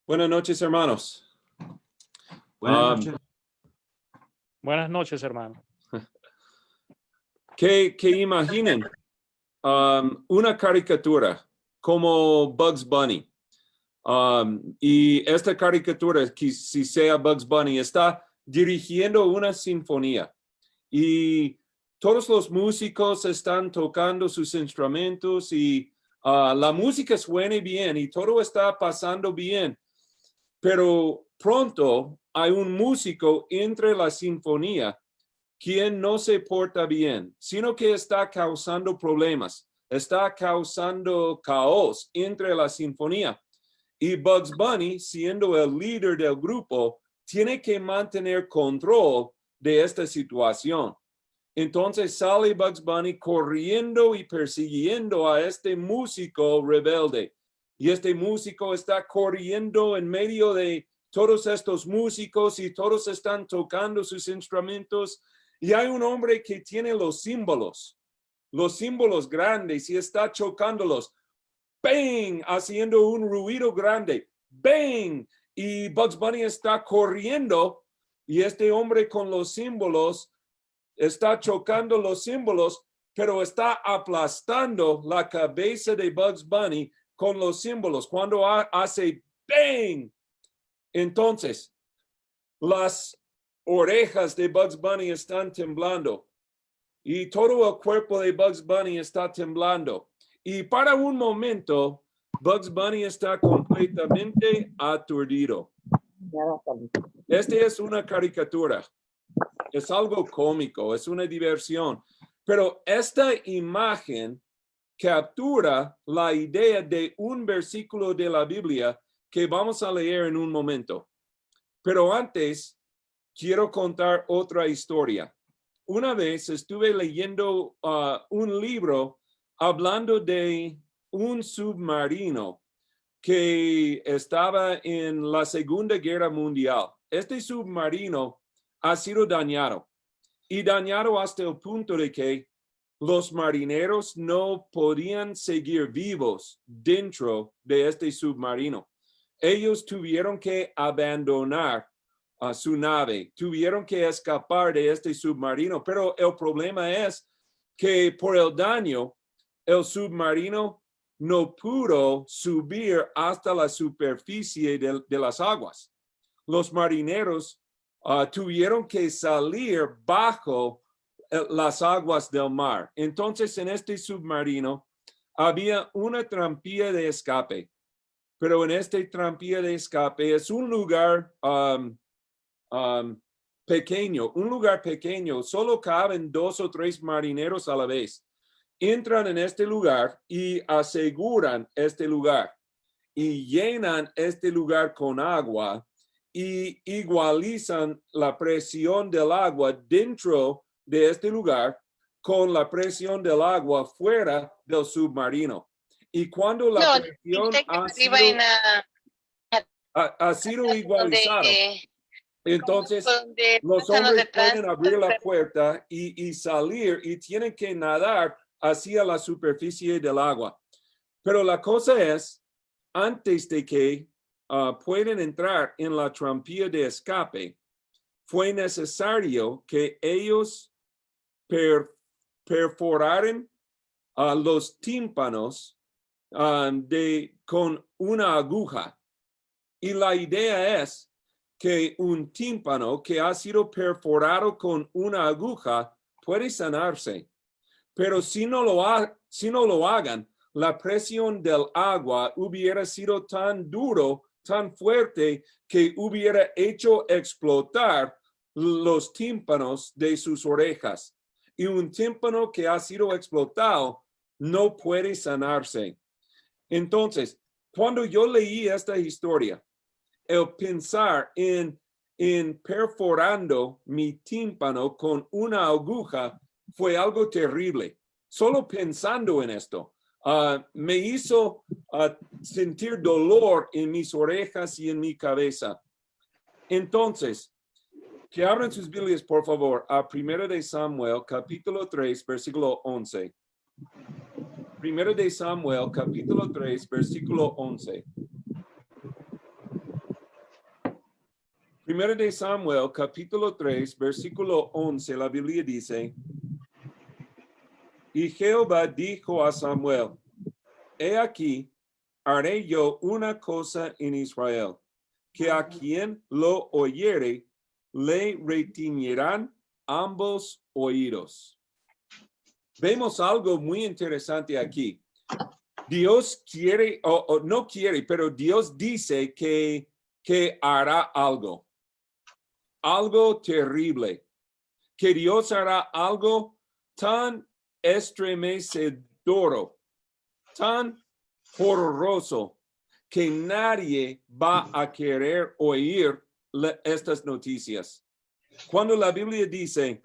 Buenas noches, hermanos. Buenas noches. Buenas noches, hermano. Que imaginen una caricatura como Bugs Bunny. Y esta caricatura, que si sea Bugs Bunny, está dirigiendo una sinfonía. Y todos los músicos están tocando sus instrumentos y la música suena bien y todo está pasando bien. Pero pronto hay un músico entre la sinfonía quien no se porta bien, sino que está causando problemas, está causando caos entre la sinfonía. Y Bugs Bunny, siendo el líder del grupo, tiene que mantener control de esta situación. Entonces sale Bugs Bunny corriendo y persiguiendo a este músico rebelde. Y este músico está corriendo en medio de todos estos músicos y todos están tocando sus instrumentos. Y hay un hombre que tiene los símbolos grandes y está chocándolos. ¡Bang! Haciendo un ruido grande. ¡Bang! Y Bugs Bunny está corriendo y este hombre con los símbolos está chocando los símbolos, pero está aplastando la cabeza de Bugs Bunny con los símbolos. Cuando hace ¡bang! Entonces, las orejas de Bugs Bunny están temblando y todo el cuerpo de Bugs Bunny está temblando. Y para un momento, Bugs Bunny está completamente aturdido. Esta es una caricatura. Es algo cómico, es una diversión. Pero esta imagen captura la idea de un versículo de la Biblia que vamos a leer en un momento. Pero antes, quiero contar otra historia. Una vez estuve leyendo un libro hablando de un submarino que estaba en la Segunda Guerra Mundial. Este submarino ha sido dañado y dañado hasta el punto de que los marineros no podían seguir vivos dentro de este submarino. Ellos tuvieron que abandonar su nave, tuvieron que escapar de este submarino, pero el problema es que por el daño, el submarino no pudo subir hasta la superficie de las aguas. Los marineros tuvieron que salir bajo las aguas del mar. Entonces, en este submarino había una trampilla de escape, pero en esta trampilla de escape es un lugar pequeño, solo caben 2 o 3 marineros a la vez. Entran en este lugar y aseguran este lugar y llenan este lugar con agua y igualizan la presión del agua dentro de este lugar con la presión del agua fuera del submarino. Y cuando la presión ha sido igualizado, entonces los hombres pueden abrir la puerta y salir y tienen que nadar hacia la superficie del agua. Pero la cosa es, antes de que pueden entrar en la trampilla de escape, fue necesario que ellos perforaran los tímpanos con una aguja. Y la idea es que un tímpano que ha sido perforado con una aguja puede sanarse. Pero si no lo hagan, la presión del agua hubiera sido tan duro, tan fuerte, que hubiera hecho explotar los tímpanos de sus orejas. Y un tímpano que ha sido explotado no puede sanarse. Entonces, cuando yo leí esta historia, el pensar en perforando mi tímpano con una aguja fue algo terrible. Solo pensando en esto, me hizo sentir dolor en mis orejas y en mi cabeza. Entonces, que abran sus Biblias, por favor, a 1 de Samuel, capítulo 3, versículo 11. 1 de Samuel, capítulo 3, versículo 11. Primero de Samuel, capítulo 3, versículo 11, la Biblia dice, y Jehová dijo a Samuel, he aquí, haré yo una cosa en Israel, que a quien lo oyere, le retiñerán ambos oídos. Vemos algo muy interesante aquí. Dios quiere, o no quiere, pero Dios dice que hará algo terrible, que Dios hará algo tan estremecedor, tan horroroso, que nadie va a querer oír estas noticias. Cuando la Biblia dice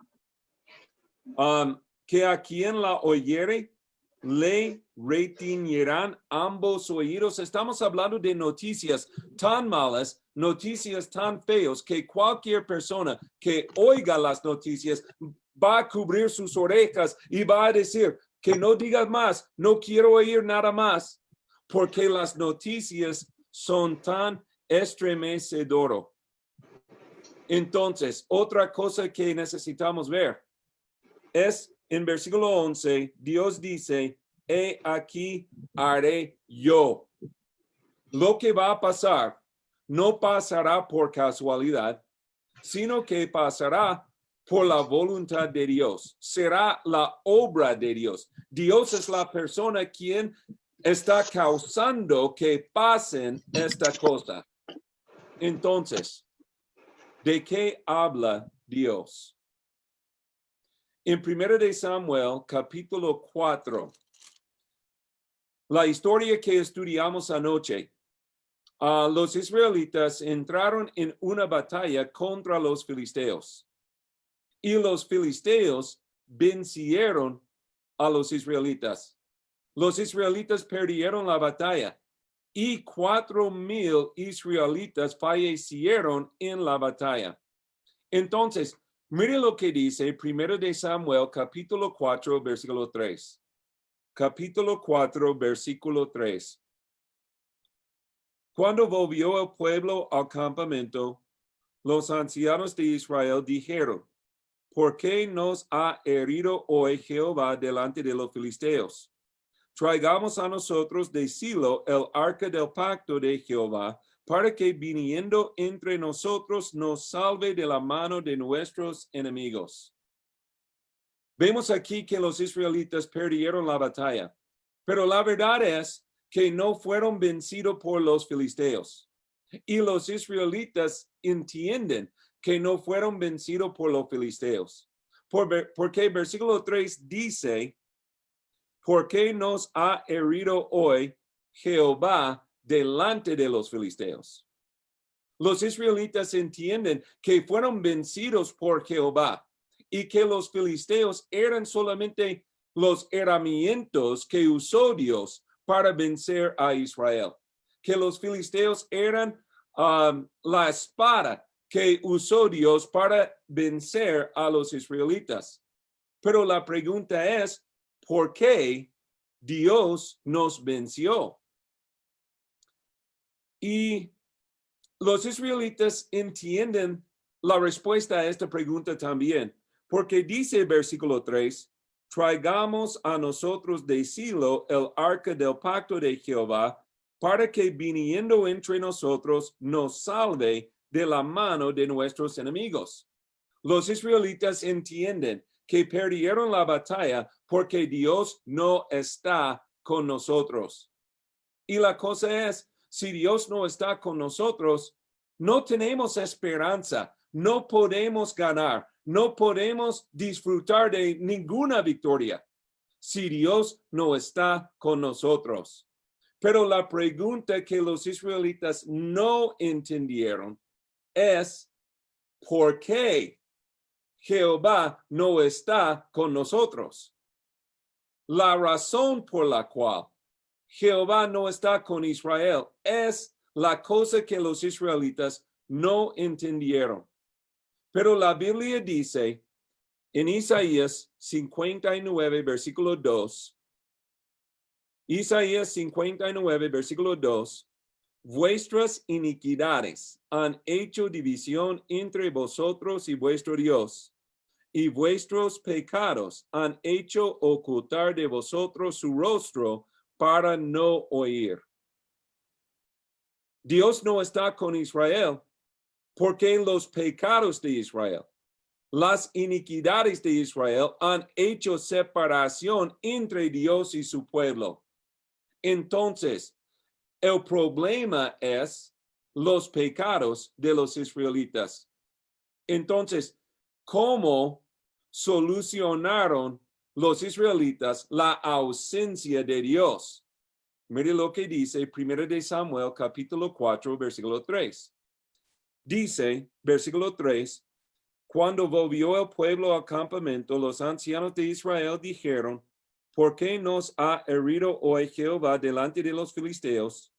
que a quien la oyere, le retiñerán ambos oídos, estamos hablando de noticias tan malas, noticias tan feos, que cualquier persona que oiga las noticias va a cubrir sus orejas y va a decir que no digas más, no quiero oír nada más, porque las noticias son tan estremecedoras. Entonces, otra cosa que necesitamos ver es en versículo 11, Dios dice, he aquí haré yo. Lo que va a pasar no pasará por casualidad, sino que pasará por la voluntad de Dios. Será la obra de Dios. Dios es la persona quien está causando que pasen esta cosa. Entonces, ¿de qué habla Dios? En 1 de Samuel, capítulo 4, la historia que estudiamos anoche, los israelitas entraron en una batalla contra los filisteos y los filisteos vencieron a los israelitas. Los israelitas perdieron la batalla y 4,000 israelitas fallecieron en la batalla. Entonces, mire lo que dice 1 de Samuel, capítulo 4, versículo 3. Capítulo 4, versículo 3. Cuando volvió el pueblo al campamento, los ancianos de Israel dijeron, ¿por qué nos ha herido hoy Jehová delante de los filisteos? Traigamos a nosotros de Silo el arca del pacto de Jehová, para que viniendo entre nosotros nos salve de la mano de nuestros enemigos. Vemos aquí que los israelitas perdieron la batalla, pero la verdad es que no fueron vencidos por los filisteos. Y los israelitas entienden que no fueron vencidos por los filisteos. Porque el versículo 3 dice, ¿por qué nos ha herido hoy Jehová delante de los filisteos? Los israelitas entienden que fueron vencidos por Jehová y que los filisteos eran solamente los herramientas que usó Dios para vencer a Israel. Que los filisteos eran la espada que usó Dios para vencer a los israelitas. Pero la pregunta es, ¿por qué Dios nos venció? Y los israelitas entienden la respuesta a esta pregunta también, porque dice el versículo 3, traigamos a nosotros de Silo el arca del pacto de Jehová, para que viniendo entre nosotros nos salve de la mano de nuestros enemigos. Los israelitas entienden que perdieron la batalla porque Dios no está con nosotros. Y la cosa es, si Dios no está con nosotros, no tenemos esperanza, no podemos ganar, no podemos disfrutar de ninguna victoria si Dios no está con nosotros. Pero la pregunta que los israelitas no entendieron es, ¿por qué Jehová no está con nosotros? La razón por la cual Jehová no está con Israel es la cosa que los israelitas no entendieron. Pero la Biblia dice en Isaías 59, versículo 2, Isaías 59, versículo 2, vuestras iniquidades han hecho división entre vosotros y vuestro Dios, y vuestros pecados han hecho ocultar de vosotros su rostro para no oír. Dios no está con Israel porque los pecados de Israel, las iniquidades de Israel han hecho separación entre Dios y su pueblo. Entonces, el problema es los pecados de los israelitas. Entonces, ¿cómo solucionaron los israelitas la ausencia de Dios? Mire lo que dice 1 de Samuel, capítulo 4, versículo 3. Dice, versículo 3, cuando volvió el pueblo al campamento, los ancianos de Israel dijeron, ¿por qué nos ha herido hoy Jehová delante de los filisteos?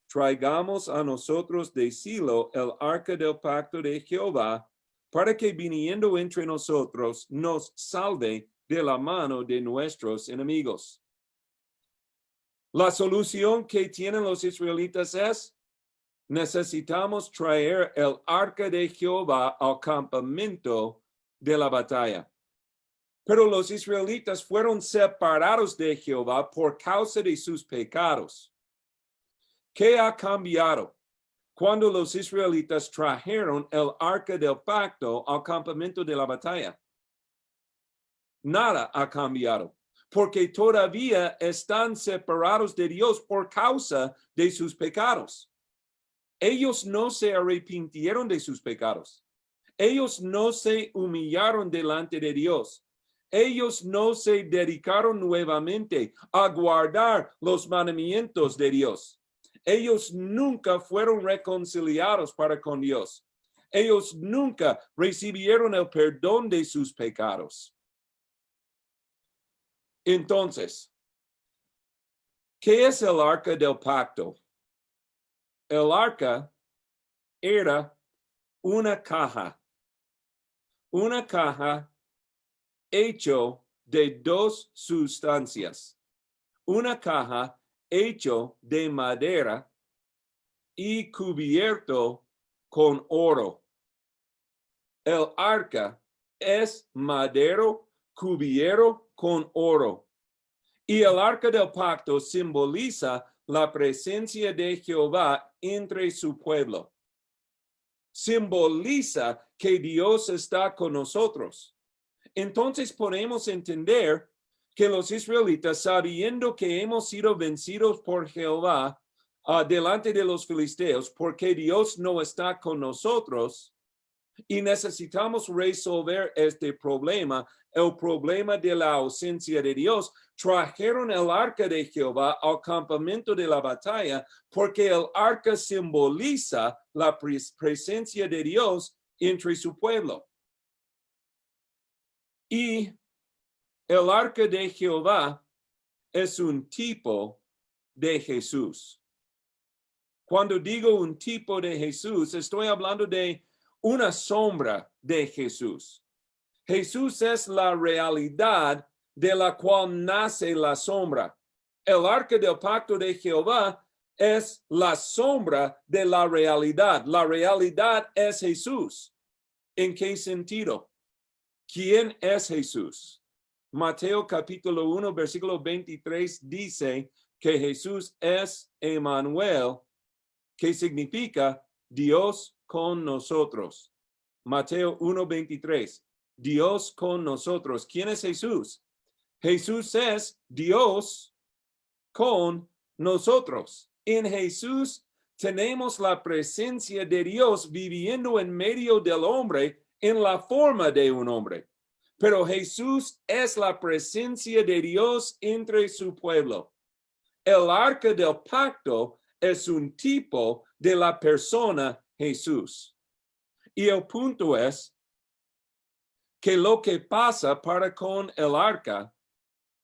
Traigamos a nosotros de Silo el arca del pacto de Jehová, para que viniendo entre nosotros nos salve de la mano de nuestros enemigos. La solución que tienen los israelitas es, necesitamos traer el arca de Jehová al campamento de la batalla. Pero los israelitas fueron separados de Jehová por causa de sus pecados. ¿Qué ha cambiado cuando los israelitas trajeron el arca del pacto al campamento de la batalla? Nada ha cambiado, porque todavía están separados de Dios por causa de sus pecados. Ellos no se arrepintieron de sus pecados. Ellos no se humillaron delante de Dios. Ellos no se dedicaron nuevamente a guardar los mandamientos de Dios. Ellos nunca fueron reconciliados para con Dios. Ellos nunca recibieron el perdón de sus pecados. Entonces, ¿qué es el arca del pacto? El arca era una caja hecho de dos sustancias. Una caja hecho de madera y cubierto con oro. El arca es madero cubierto con oro. Y el arca del pacto simboliza la presencia de Jehová entre su pueblo. Simboliza que Dios está con nosotros. Entonces podemos entender que los israelitas, sabiendo que hemos sido vencidos por Jehová delante de los filisteos, porque Dios no está con nosotros, y necesitamos resolver este problema, el problema de la ausencia de Dios, trajeron el arca de Jehová al campamento de la batalla, porque el arca simboliza la presencia de Dios entre su pueblo. Y el arca de Jehová es un tipo de Jesús. Cuando digo un tipo de Jesús, estoy hablando de una sombra de Jesús. Jesús es la realidad de la cual nace la sombra. El arca del pacto de Jehová es la sombra de la realidad. La realidad es Jesús. ¿En qué sentido? ¿Quién es Jesús? Mateo capítulo 1, versículo 23 dice que Jesús es Emmanuel, que significa Dios con nosotros. Mateo 1, 23. Dios con nosotros. ¿Quién es Jesús? Jesús es Dios con nosotros. En Jesús tenemos la presencia de Dios viviendo en medio del hombre en la forma de un hombre. Pero Jesús es la presencia de Dios entre su pueblo. El arca del pacto es un tipo de la persona Jesús. Y el punto es que lo que pasa para con el arca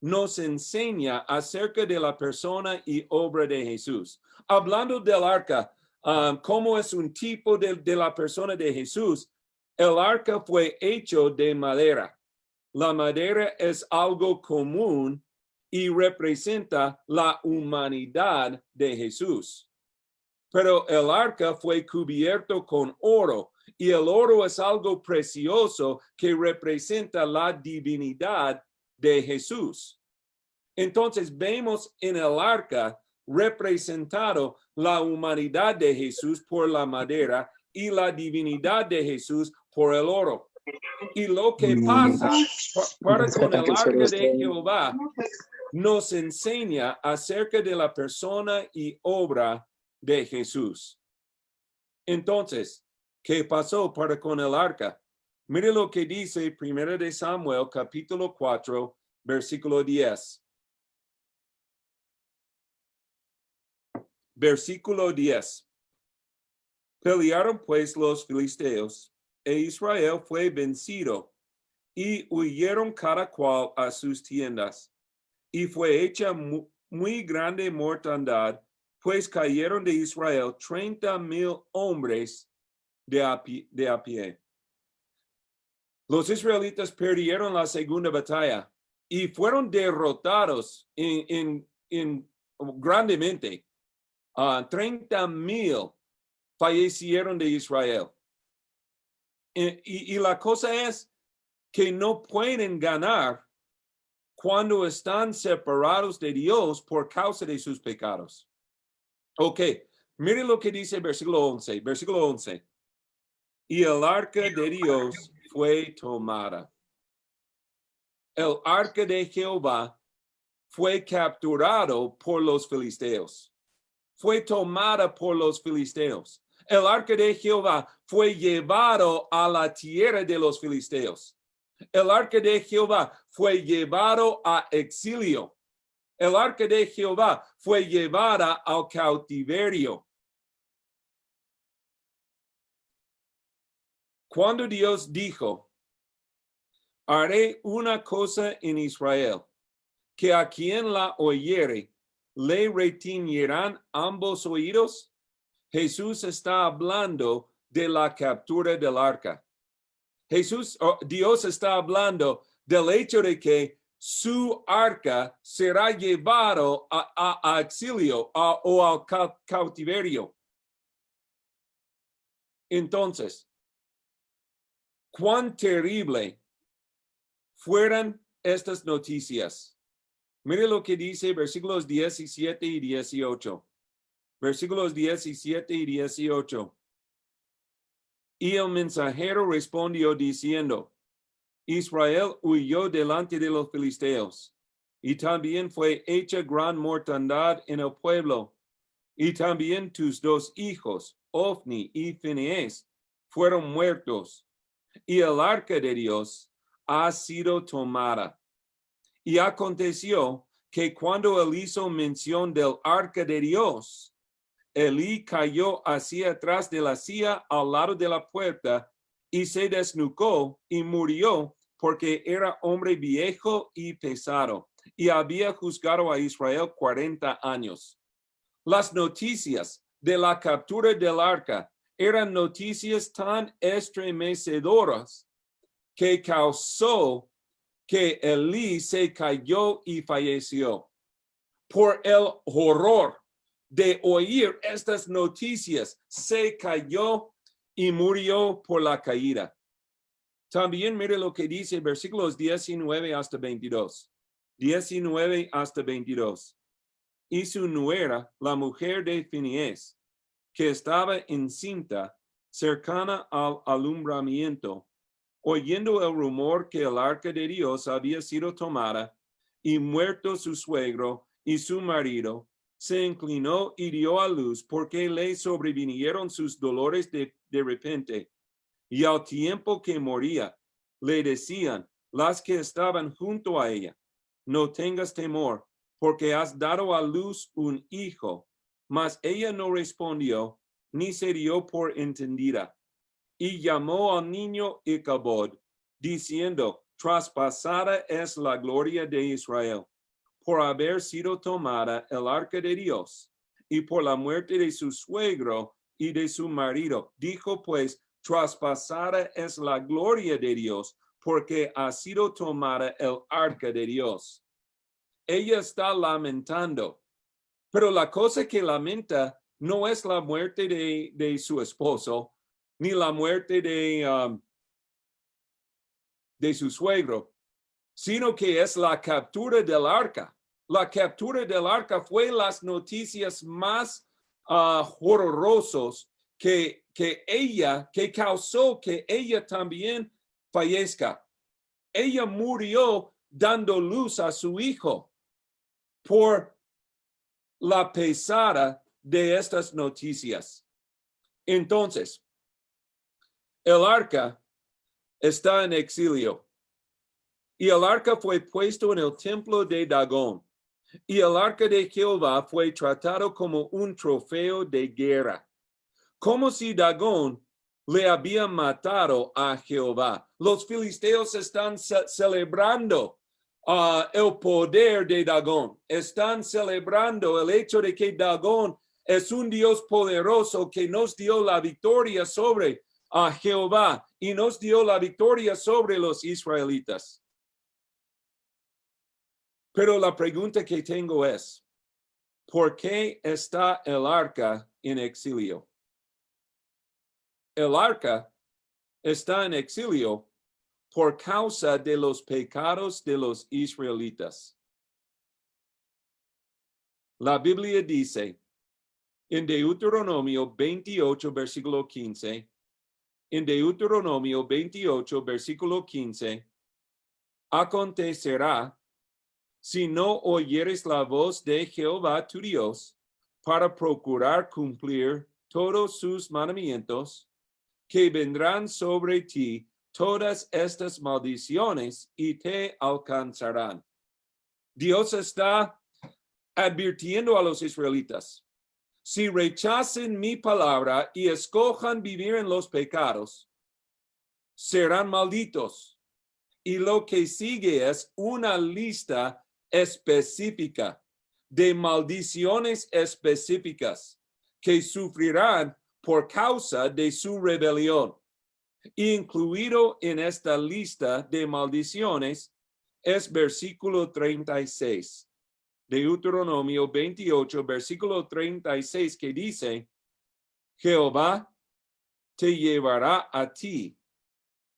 nos enseña acerca de la persona y obra de Jesús. Hablando del arca, como es un tipo de la persona de Jesús, el arca fue hecho de madera. La madera es algo común y representa la humanidad de Jesús. pero el arca fue cubierto con oro, y el oro es algo precioso que representa la divinidad de Jesús. Entonces vemos en el arca representado la humanidad de Jesús por la madera y la divinidad de Jesús por el oro. Y lo que pasa para con el arca de Jehová nos enseña acerca de la persona y obra de Jesús. Entonces, ¿qué pasó para con el arca? Mire lo que dice 1 de Samuel, capítulo 4, versículo 10. Versículo 10. Pelearon pues los filisteos, e Israel fue vencido, y huyeron cada cual a sus tiendas. Y fue hecha muy grande mortandad, pues cayeron de Israel 30,000 hombres de a pie. Los israelitas perdieron la segunda batalla y fueron derrotados grandemente. 30,000 fallecieron de Israel. Y la cosa es que no pueden ganar cuando están separados de Dios por causa de sus pecados. Ok, mire lo que dice el versículo 11. Versículo 11. Y el arca de Dios fue tomada. El arca de Jehová fue capturado por los filisteos. Fue tomada por los filisteos. El arca de Jehová fue llevado a la tierra de los filisteos. El arca de Jehová fue llevado a exilio. El arca de Jehová fue llevada al cautiverio. Cuando Dios dijo, haré una cosa en Israel, que a quien la oyere, le retiñerán ambos oídos, Jesús está hablando de la captura del arca. Dios está hablando del hecho de que su arca será llevado a exilio o al cautiverio. Entonces, cuán terrible fueran estas noticias. Mire lo que dice versículos 17 y 18. Versículos 17 y 18. Y el mensajero respondió diciendo, Israel huyó delante de los filisteos, y también fue hecha gran mortandad en el pueblo, y también tus dos hijos, Ofni y Finees, fueron muertos, y el arca de Dios ha sido tomada. Y aconteció que cuando él hizo mención del arca de Dios, Elí cayó hacia atrás de la silla al lado de la puerta y se desnucó y murió porque era hombre viejo y pesado y había juzgado a Israel 40 años. Las noticias de la captura del arca eran noticias tan estremecedoras que causó que Elí se cayó y falleció. Por el horror de oír estas noticias, se cayó y murió por la caída. También mire lo que dice versículos 19 hasta 22. 19 hasta 22. Y su nuera, la mujer de Finees, que estaba encinta, cercana al alumbramiento, oyendo el rumor que el arca de Dios había sido tomada, y muerto su suegro y su marido, se inclinó y dio a luz porque le sobrevinieron sus dolores de repente. Y al tiempo que moría, le decían las que estaban junto a ella, no tengas temor, porque has dado a luz un hijo. Mas ella no respondió, ni se dio por entendida. Y llamó al niño Icabod, diciendo, traspasada es la gloria de Israel, por haber sido tomada el arca de Dios, y por la muerte de su suegro y de su marido. Dijo pues, traspasada es la gloria de Dios, porque ha sido tomada el arca de Dios. Ella está lamentando, pero la cosa que lamenta no es la muerte de su esposo, ni la muerte de su suegro, sino que es la captura del arca. La captura del arca fue las noticias más horrorosos que causó que ella también fallezca. Ella murió dando luz a su hijo por la pesada de estas noticias. Entonces, el arca está en exilio y el arca fue puesto en el templo de Dagón. Y el arca de Jehová fue tratado como un trofeo de guerra, como si Dagón le había matado a Jehová. Los filisteos están celebrando el poder de Dagón. Están celebrando el hecho de que Dagón es un Dios poderoso que nos dio la victoria sobre Jehová y nos dio la victoria sobre los israelitas. Pero la pregunta que tengo es, ¿por qué está el arca en exilio? El arca está en exilio por causa de los pecados de los israelitas. La Biblia dice en Deuteronomio 28, versículo 15, en Deuteronomio 28, versículo 15, acontecerá si no oyeres la voz de Jehová tu Dios para procurar cumplir todos sus mandamientos, que vendrán sobre ti todas estas maldiciones y te alcanzarán. Dios está advirtiendo a los israelitas, si rechacen mi palabra y escojan vivir en los pecados, serán malditos. Y lo que sigue es una lista específica de maldiciones específicas que sufrirán por causa de su rebelión. Incluido en esta lista de maldiciones es versículo 36, Deuteronomio 28, versículo 36, que dice, Jehová te llevará a ti,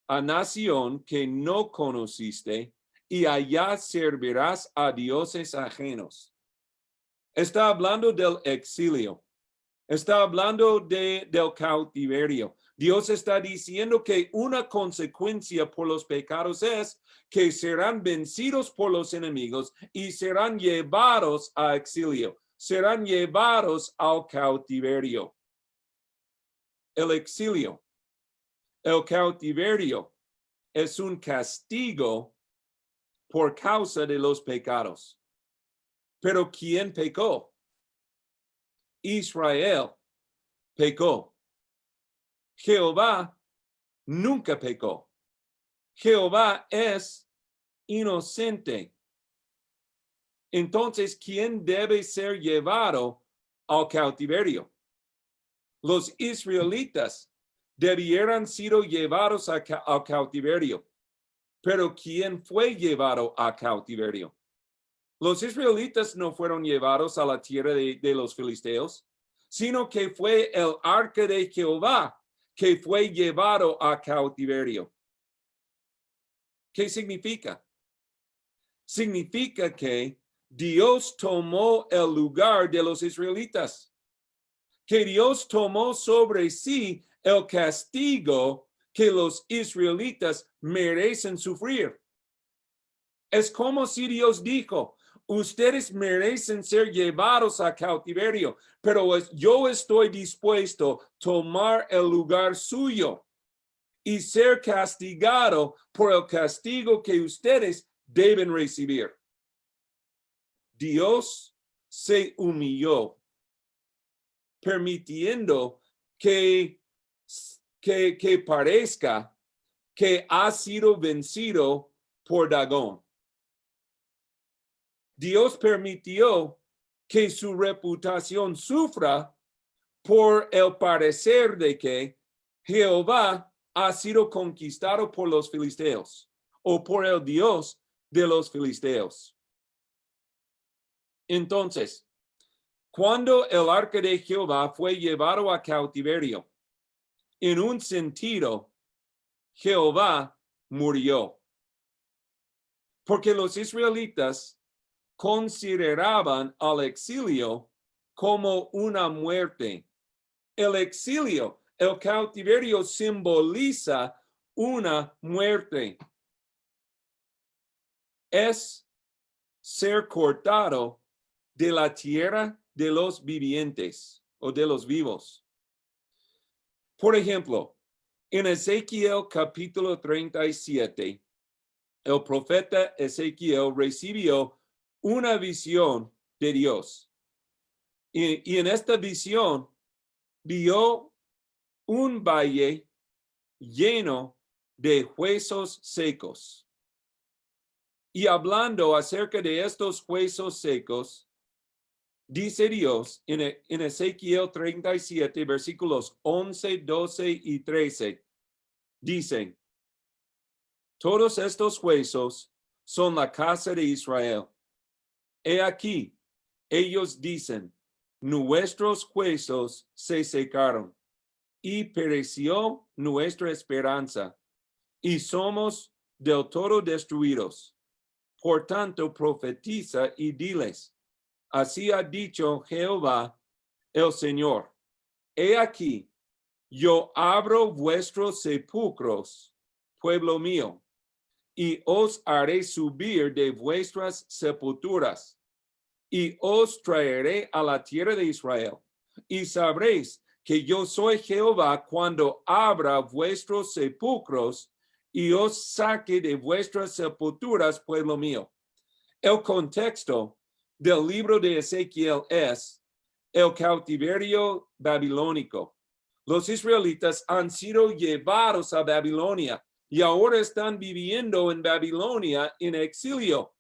a nación que no conociste, y allá servirás a dioses ajenos. Está hablando del exilio. Está hablando del cautiverio. Dios está diciendo que una consecuencia por los pecados es que serán vencidos por los enemigos y serán llevados a exilio. Serán llevados al cautiverio. El exilio, el cautiverio es un castigo por causa de los pecados. Pero ¿quién pecó? Israel pecó. Jehová nunca pecó. Jehová es inocente. Entonces, ¿quién debe ser llevado al cautiverio? Los israelitas debieran ser llevados al cautiverio. Pero ¿quién fue llevado a cautiverio? Los israelitas no fueron llevados a la tierra de los filisteos, sino que fue el arca de Jehová que fue llevado a cautiverio. ¿Qué significa? Significa que Dios tomó el lugar de los israelitas, que Dios tomó sobre sí el castigo que los israelitas merecen sufrir. Es como si Dios dijo, ustedes merecen ser llevados a cautiverio, pero yo estoy dispuesto a tomar el lugar suyo y ser castigado por el castigo que ustedes deben recibir. Dios se humilló, permitiendo que parezca que ha sido vencido por Dagón. Dios permitió que su reputación sufra por el parecer de que Jehová ha sido conquistado por los filisteos o por el Dios de los filisteos. Entonces, Cuando el arca de Jehová fue llevado a cautiverio, en un sentido, Jehová murió. Porque los israelitas consideraban al exilio como una muerte. El exilio, el cautiverio simboliza una muerte. Es ser cortado de la tierra de los vivientes o de los vivos. Por ejemplo, en Ezequiel capítulo 37, el profeta Ezequiel recibió una visión de Dios. Y en esta visión vio un valle lleno de huesos secos. Y hablando acerca de estos huesos secos, dice Dios en Ezequiel 37, versículos 11, 12 y 13, dicen, todos estos huesos son la casa de Israel. He aquí, ellos dicen, nuestros huesos se secaron y pereció nuestra esperanza y somos del todo destruidos. Por tanto, profetiza y diles, así ha dicho Jehová el Señor. He aquí, yo abro vuestros sepulcros, pueblo mío, y os haré subir de vuestras sepulturas, y os traeré a la tierra de Israel, y sabréis que yo soy Jehová cuando abra vuestros sepulcros y os saque de vuestras sepulturas, pueblo mío. El contexto del libro de Ezequiel es el cautiverio babilónico. Los israelitas han sido llevados a Babilonia y ahora están viviendo en Babilonia en exilio.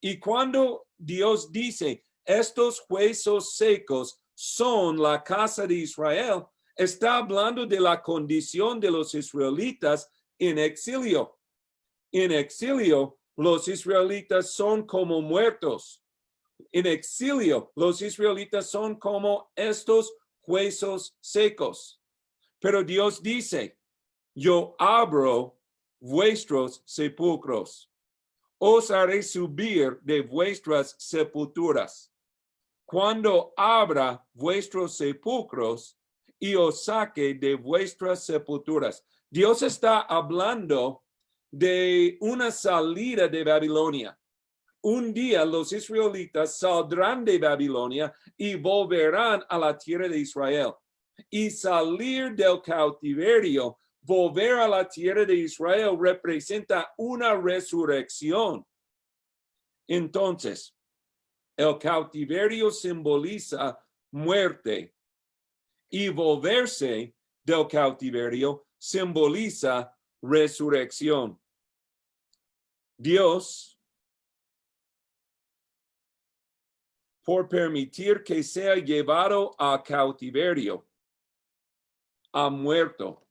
Y cuando Dios dice, estos huesos secos son la casa de Israel, está hablando de la condición de los israelitas en exilio. En exilio, los israelitas son como muertos. En exilio, los israelitas son como estos huesos secos. Pero Dios dice, yo abro vuestros sepulcros. Os haré subir de vuestras sepulturas. Cuando abra vuestros sepulcros y os saque de vuestras sepulturas. Dios está hablando de una salida de Babilonia. Un día los israelitas saldrán de Babilonia y volverán a la tierra de Israel. Y salir del cautiverio, volver a la tierra de Israel, representa una resurrección. Entonces, el cautiverio simboliza muerte y volverse del cautiverio simboliza resurrección. Dios, por permitir que sea llevado a cautiverio, ha muerto.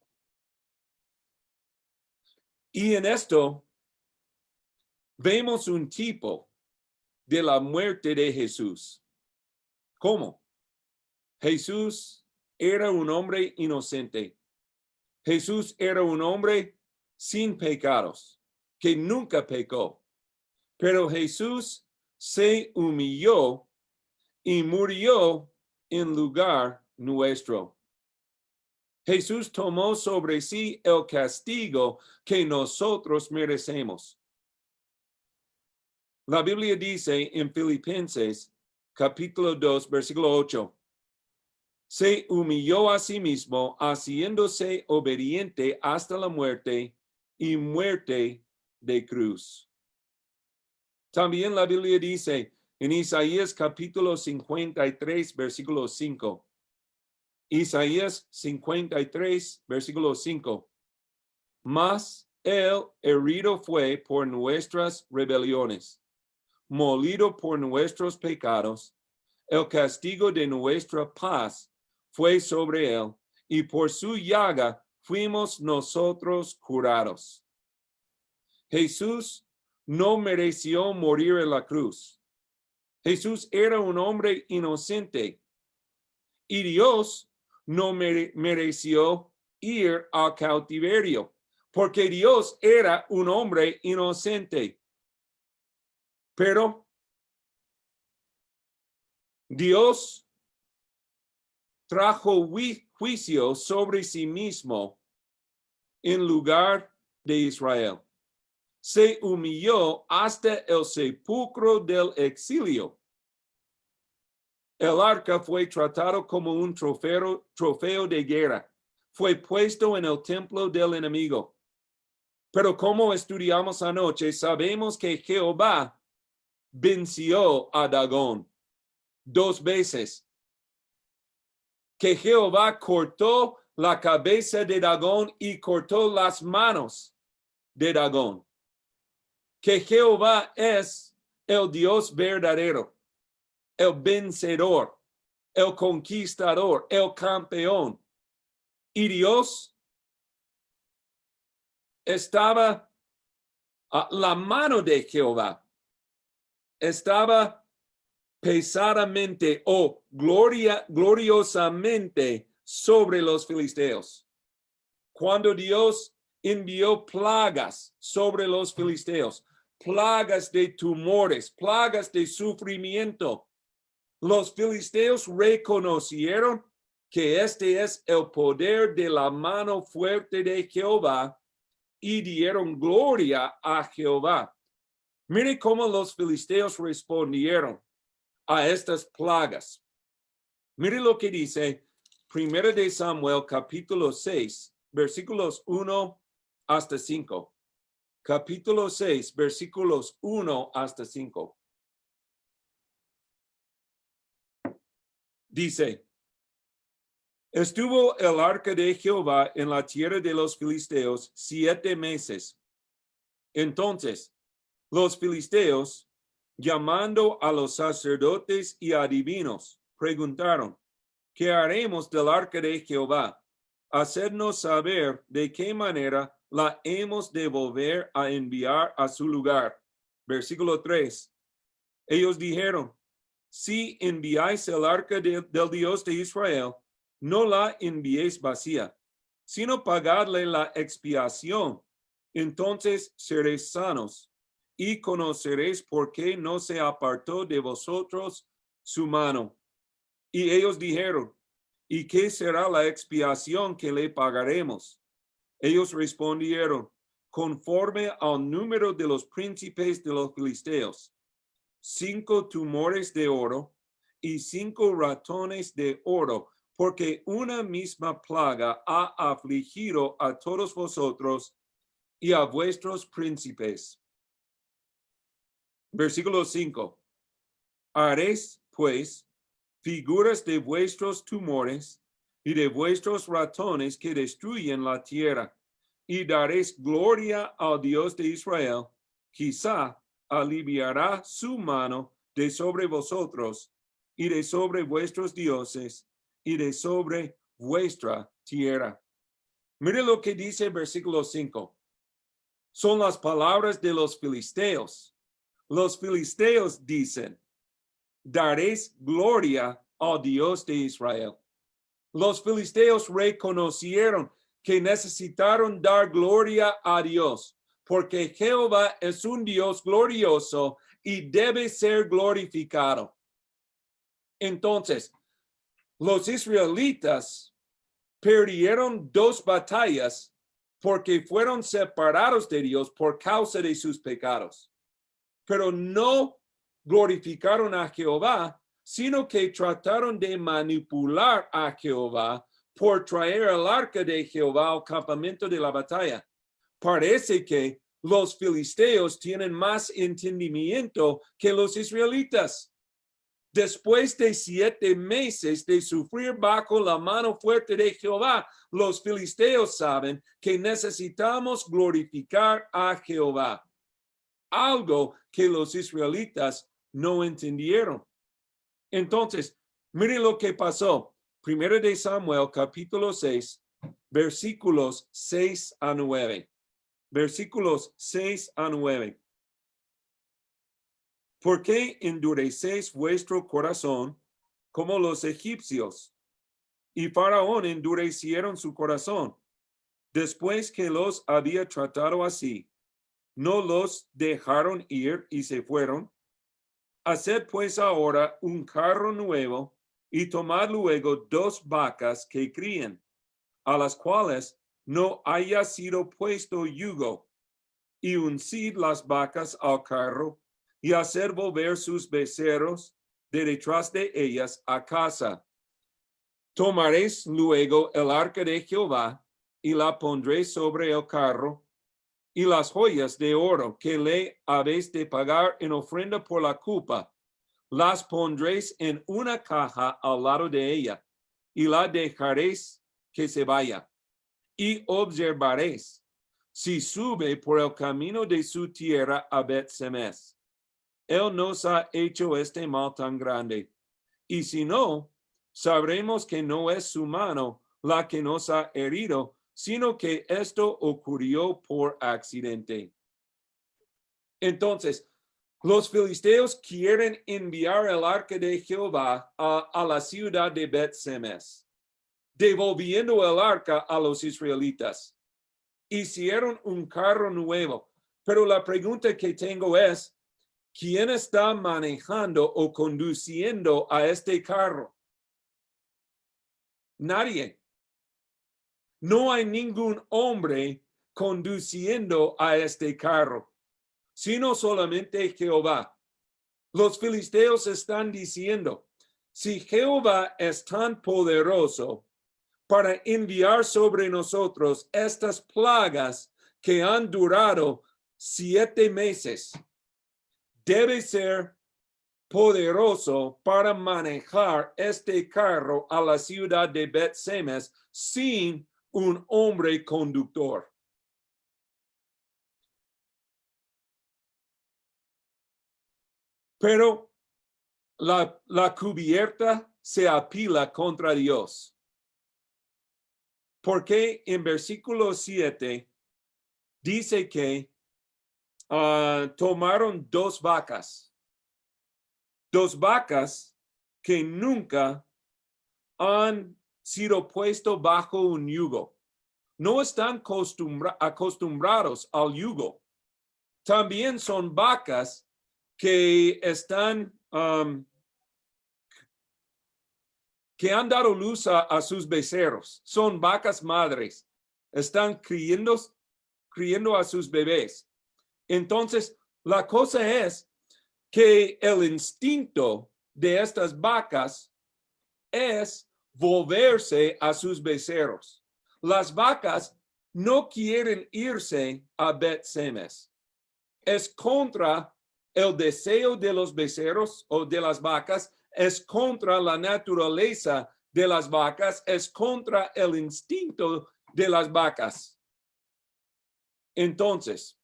Y en esto vemos un tipo de la muerte de Jesús. ¿Cómo? Jesús era un hombre inocente. Jesús era un hombre sin pecados, que nunca pecó. Pero Jesús se humilló y murió en lugar nuestro. Jesús tomó sobre sí el castigo que nosotros merecemos. La Biblia dice en Filipenses capítulo 2, versículo 8, se humilló a sí mismo, haciéndose obediente hasta la muerte y muerte de cruz. También la Biblia dice en Isaías capítulo 53, versículo 5, Isaías 53, versículo 5, mas él herido fue por nuestras rebeliones, molido por nuestros pecados, el castigo de nuestra paz fue sobre él, y por su llaga fuimos nosotros curados. Jesús no mereció morir en la cruz. Jesús era un hombre inocente y Dios no mereció ir al cautiverio porque Dios era un hombre inocente. Pero Dios trajo juicio sobre sí mismo en lugar de Israel. Se humilló hasta el sepulcro del exilio. El arca fue tratado como un trofeo de guerra. Fue puesto en el templo del enemigo. Pero como estudiamos anoche, sabemos que Jehová venció a Dagón 2 veces. Que Jehová cortó la cabeza de Dagón y cortó las manos de Dagón. Que Jehová es el Dios verdadero, el vencedor, el conquistador, el campeón. Y Dios estaba, la mano de Jehová estaba pesadamente o gloriosamente sobre los filisteos. Cuando Dios envió plagas sobre los filisteos, plagas de tumores, plagas de sufrimiento, los filisteos reconocieron que este es el poder de la mano fuerte de Jehová y dieron gloria a Jehová. Mire cómo los filisteos respondieron a estas plagas. Mire lo que dice 1 de Samuel capítulo 6, versículos 1 hasta 5. Capítulo 6, versículos 1 hasta 5. Dice, estuvo el arca de Jehová en la tierra de los filisteos 7 meses. Entonces, los filisteos, llamando a los sacerdotes y adivinos, preguntaron, ¿qué haremos del arca de Jehová? Hacednos saber de qué manera la hemos de volver a enviar a su lugar. Versículo 3. Ellos dijeron, si enviáis el arca del Dios de Israel, no la enviéis vacía, sino pagadle la expiación. Entonces seréis sanos y conoceréis por qué no se apartó de vosotros su mano. Y ellos dijeron, ¿y qué será la expiación que le pagaremos? Ellos respondieron, conforme al número de los príncipes de los filisteos, 5 tumores de oro y 5 ratones de oro, porque una misma plaga ha afligido a todos vosotros y a vuestros príncipes. Versículo 5. Haréis, pues, figuras de vuestros tumores y de vuestros ratones que destruyen la tierra, y daréis gloria al Dios de Israel, quizá aliviará su mano de sobre vosotros y de sobre vuestros dioses y de sobre vuestra tierra. Mire lo que dice el versículo 5. Son las palabras de los filisteos. Los filisteos dicen, daréis gloria al Dios de Israel. Los filisteos reconocieron que necesitaron dar gloria a Dios, porque Jehová es un Dios glorioso y debe ser glorificado. Entonces, los israelitas perdieron 2 batallas porque fueron separados de Dios por causa de sus pecados, pero no glorificaron a Jehová, sino que trataron de manipular a Jehová por traer el arca de Jehová al campamento de la batalla. Parece que los filisteos tienen más entendimiento que los israelitas. Después de 7 meses de sufrir bajo la mano fuerte de Jehová, los filisteos saben que necesitamos glorificar a Jehová. Algo que los israelitas no entendieron. Entonces, miren lo que pasó. 1 de Samuel, capítulo 6, versículos 6 a 9. Versículos 6 a 9. ¿Por qué endurecéis vuestro corazón como los egipcios? Y Faraón endurecieron su corazón. Después que los había tratado así, no los dejaron ir y se fueron. Haced pues ahora un carro nuevo y tomad luego 2 vacas que críen, a las cuales no haya sido puesto yugo, y uncid las vacas al carro y hacer volver sus becerros de detrás de ellas a casa. Tomaréis luego el arca de Jehová y la pondréis sobre el carro, y las joyas de oro que le habéis de pagar en ofrenda por la culpa, las pondréis en una caja al lado de ella, y la dejaréis que se vaya. Y observaréis si sube por el camino de su tierra a Bet-Semes. Él nos ha hecho este mal tan grande. Y si no, sabremos que no es su mano la que nos ha herido, sino que esto ocurrió por accidente. Entonces, los filisteos quieren enviar el arca de Jehová a la ciudad de Bet-Semes, devolviendo el arca a los israelitas. Hicieron un carro nuevo, pero la pregunta que tengo es, ¿quién está manejando o conduciendo a este carro? Nadie. No hay ningún hombre conduciendo a este carro, sino solamente Jehová. Los filisteos están diciendo, si Jehová es tan poderoso para enviar sobre nosotros estas plagas que han durado 7 meses, debe ser poderoso para manejar este carro a la ciudad de Bet-Semes sin un hombre conductor. Pero la cubierta se apila contra Dios. Porque en versículo 7 dice que tomaron 2 vacas. 2 vacas que nunca han sido puestos bajo un yugo. No están acostumbrados al yugo. También son vacas que están, que han dado luz a sus becerros. Son vacas madres. Están criando a sus bebés. Entonces, la cosa es que el instinto de estas vacas es volverse a sus becerros. Las vacas no quieren irse a Bet-Semes. Es contra el deseo de los becerros o de las vacas, es contra la naturaleza de las vacas, es contra el instinto de las vacas. Entonces,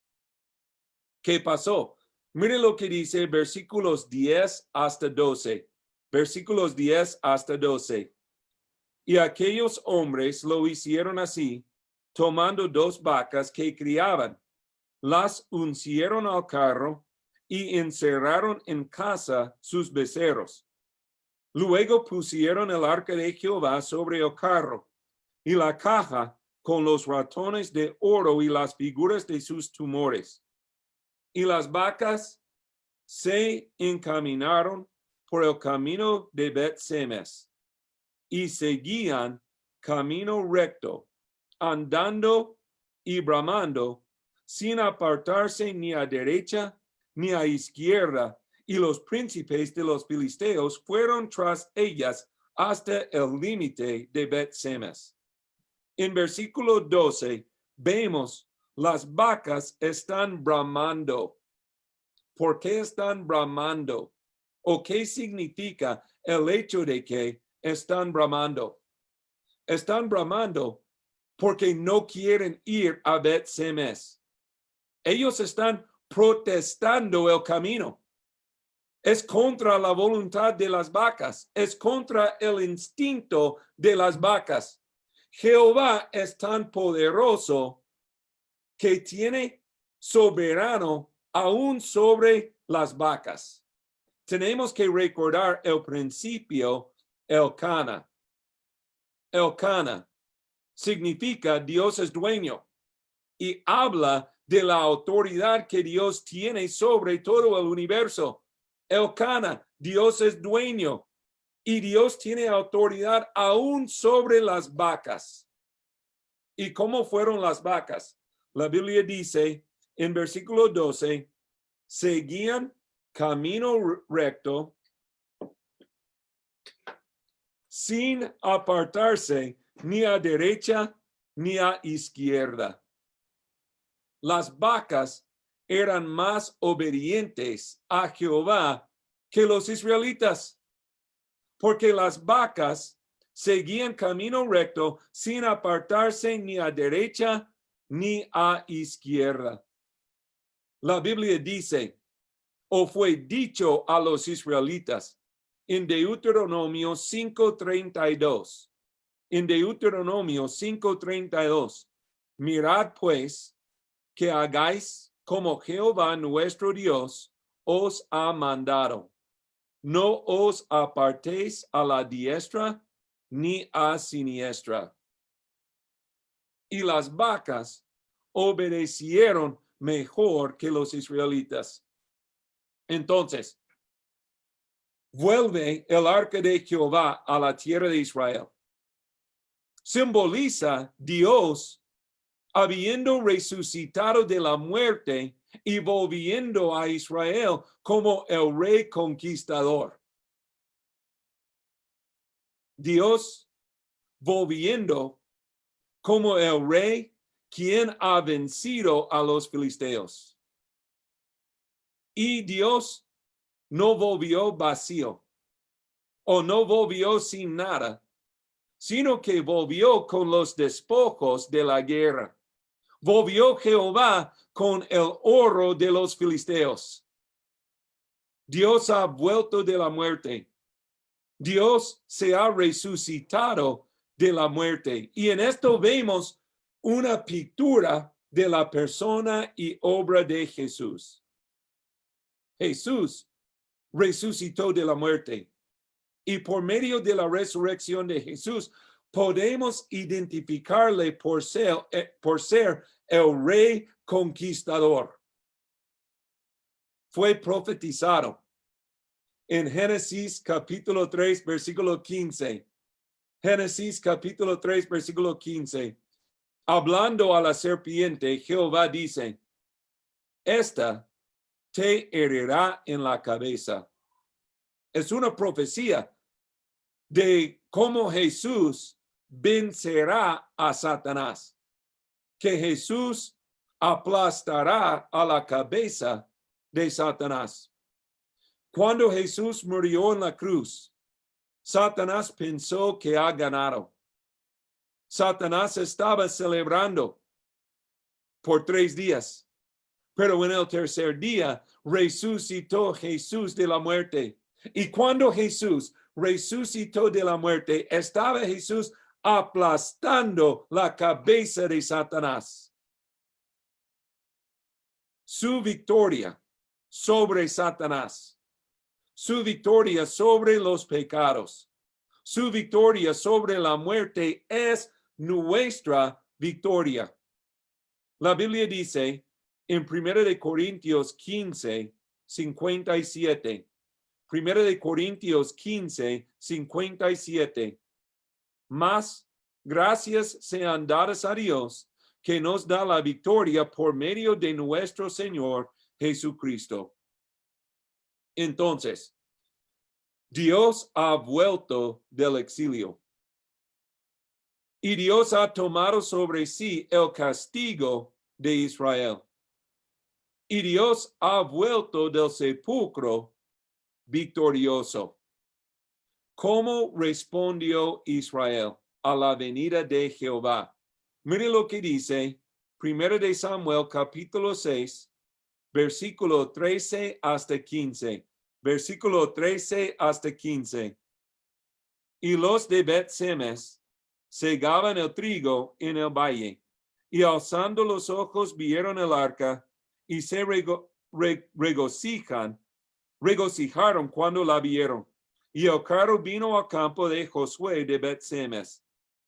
¿qué pasó? Mire lo que dice versículos 10 hasta 12. Versículos 10 hasta 12. Y aquellos hombres lo hicieron así, tomando 2 vacas que criaban, las uncieron al carro y encerraron en casa sus becerros. Luego pusieron el arca de Jehová sobre el carro y la caja con los ratones de oro y las figuras de sus tumores. Y las vacas se encaminaron por el camino de Bet-Semes y seguían camino recto, andando y bramando, sin apartarse ni a derecha ni a izquierda, y los príncipes de los filisteos fueron tras ellas hasta el límite de Bet-Semes. En versículo 12 vemos las vacas están bramando. ¿Por qué están bramando? ¿O qué significa el hecho de que están bramando? Están bramando porque no quieren ir a Bet-Semes. Ellos están protestando el camino. Es contra la voluntad de las vacas. Es contra el instinto de las vacas. Jehová es tan poderoso que tiene soberano aún sobre las vacas. tenemos que recordar el principio Elcana. Elcana significa Dios es dueño y habla de la autoridad que Dios tiene sobre todo el universo. Elcana, Dios es dueño y Dios tiene autoridad aún sobre las vacas. ¿Y cómo fueron las vacas? La Biblia dice en versículo 12, seguían camino recto sin apartarse ni a derecha ni a izquierda. Las vacas eran más obedientes a Jehová que los israelitas, porque las vacas seguían camino recto sin apartarse ni a derecha ni a izquierda. La Biblia dice, o fue dicho a los israelitas en Deuteronomio 5:32. En Deuteronomio 5:32, mirad pues que hagáis como Jehová nuestro Dios os ha mandado. No os apartéis a la diestra ni a siniestra. Y las vacas obedecieron mejor que los israelitas. Entonces, vuelve el arca de Jehová a la tierra de Israel. Simboliza Dios habiendo resucitado de la muerte y volviendo a Israel como el rey conquistador. Dios volviendo como el rey quien ha vencido a los filisteos. Y Dios no volvió vacío o no volvió sin nada, sino que volvió con los despojos de la guerra. Volvió Jehová con el oro de los filisteos. Dios ha vuelto de la muerte. Dios se ha resucitado de la muerte. Y en esto vemos una pintura de la persona y obra de Jesús. Jesús resucitó de la muerte. Y por medio de la resurrección de Jesús, podemos identificarle por ser el rey conquistador. Fue profetizado en Génesis capítulo 3, versículo 15. Génesis capítulo 3, versículo 15. Hablando a la serpiente, Jehová dice, esta te herirá en la cabeza. Es una profecía de cómo Jesús vencerá a Satanás, que Jesús aplastará a la cabeza de Satanás. Cuando Jesús murió en la cruz, Satanás pensó que ha ganado. Satanás estaba celebrando por 3 días, pero en el tercer día resucitó Jesús de la muerte. Y cuando Jesús resucitó de la muerte, estaba Jesús aplastando la cabeza de Satanás. Su victoria sobre Satanás, su victoria sobre los pecados, su victoria sobre la muerte es nuestra victoria. La Biblia dice en 1 Corintios 15, 57, 1 Corintios 15, 57. Mas gracias sean dadas a Dios que nos da la victoria por medio de nuestro Señor Jesucristo. Entonces, Dios ha vuelto del exilio y Dios ha tomado sobre sí el castigo de Israel. Y Dios ha vuelto del sepulcro victorioso. ¿Cómo respondió Israel a la venida de Jehová? Mire lo que dice 1 de Samuel capítulo 6, versículo 13 hasta 15. Versículo 13 hasta 15. Y los de Bet-Semes segaban el trigo en el valle, y alzando los ojos vieron el arca, y se regocijan regocijaron cuando la vieron. Y el carro vino al campo de Josué de Bet-Semes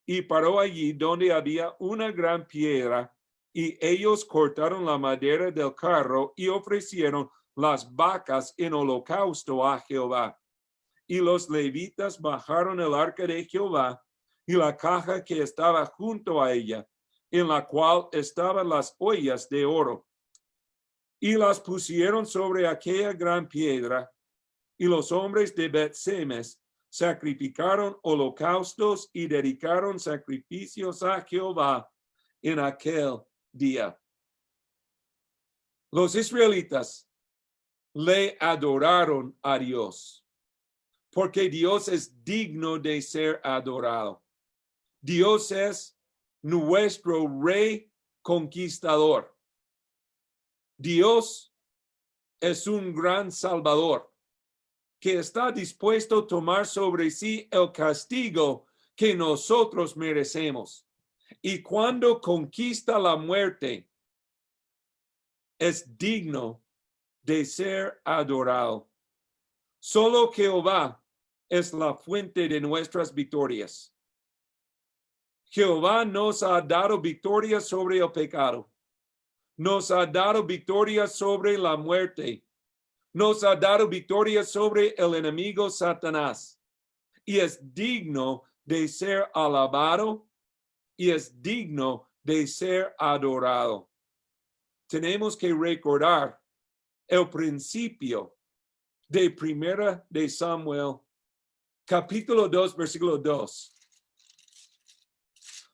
y paró allí donde había una gran piedra, y ellos cortaron la madera del carro y ofrecieron las vacas en holocausto a Jehová. Y los levitas bajaron el arca de Jehová y la caja que estaba junto a ella, en la cual estaban las ollas de oro, y las pusieron sobre aquella gran piedra. Y los hombres de Bet-Semes sacrificaron holocaustos y dedicaron sacrificios a Jehová en aquel día. Los israelitas le adoraron a Dios, porque Dios es digno de ser adorado. Dios es nuestro rey conquistador. Dios es un gran salvador que está dispuesto a tomar sobre sí el castigo que nosotros merecemos. Y cuando conquista la muerte, es digno de ser adorado. Solo Jehová es la fuente de nuestras victorias. Jehová nos ha dado victoria sobre el pecado. Nos ha dado victoria sobre la muerte. Nos ha dado victoria sobre el enemigo Satanás. Y es digno de ser alabado y es digno de ser adorado. Tenemos que recordar el principio de Primera de Samuel, capítulo 2, versículo 2.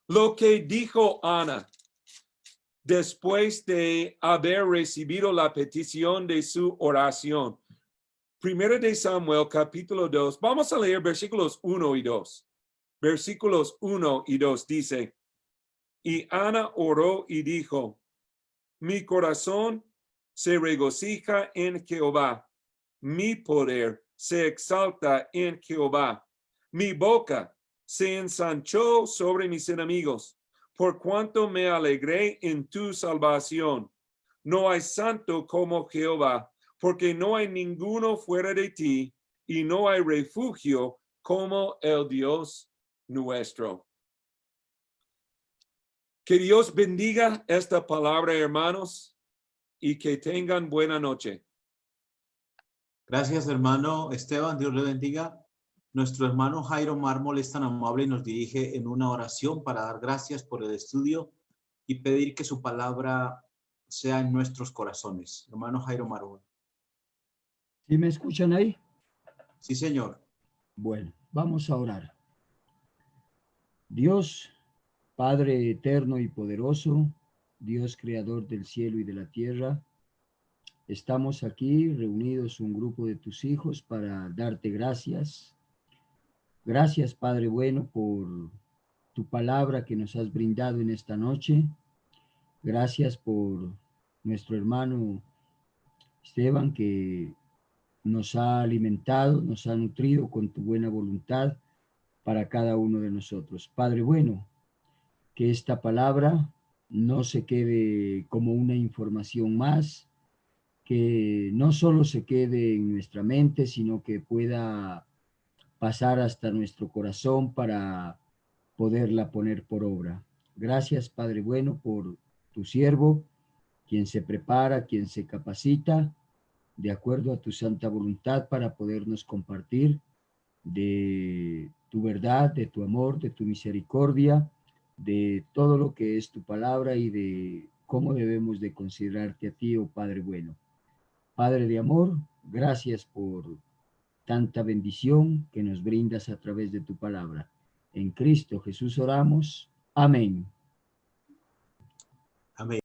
Lo que dijo Ana después de haber recibido la petición de su oración. Primera de Samuel, capítulo 2. Vamos a leer versículos 1 y 2. Versículos 1 y 2 dice, y Ana oró y dijo, mi corazón se regocija en Jehová, mi poder se exalta en Jehová, mi boca se ensanchó sobre mis enemigos, por cuanto me alegré en tu salvación. No hay santo como Jehová, porque no hay ninguno fuera de ti, y no hay refugio como el Dios nuestro. Que Dios bendiga esta palabra, hermanos, y que tengan buena noche. Gracias, hermano Esteban. Dios le bendiga. Nuestro hermano Jairo Mármol es tan amable y nos dirige en una oración para dar gracias por el estudio y pedir que su palabra sea en nuestros corazones. Hermano Jairo Mármol. ¿Sí me escuchan ahí? Sí, señor. Bueno, vamos a orar. Dios, Padre eterno y poderoso, Dios creador del cielo y de la tierra, estamos aquí reunidos un grupo de tus hijos para darte gracias. Gracias, Padre bueno, por tu palabra que nos has brindado en esta noche. Gracias por nuestro hermano Esteban, que nos ha alimentado, nos ha nutrido con tu buena voluntad para cada uno de nosotros. Padre bueno, que esta palabra no se quede como una información más, que no solo se quede en nuestra mente, sino que pueda pasar hasta nuestro corazón para poderla poner por obra. Gracias, Padre bueno, por tu siervo, quien se prepara, quien se capacita, de acuerdo a tu santa voluntad, para podernos compartir de tu verdad, de tu amor, de tu misericordia, de todo lo que es tu palabra y de cómo debemos de considerarte a ti, oh Padre bueno. Padre de amor, gracias por tanta bendición que nos brindas a través de tu palabra. En Cristo Jesús oramos. Amén. Amén.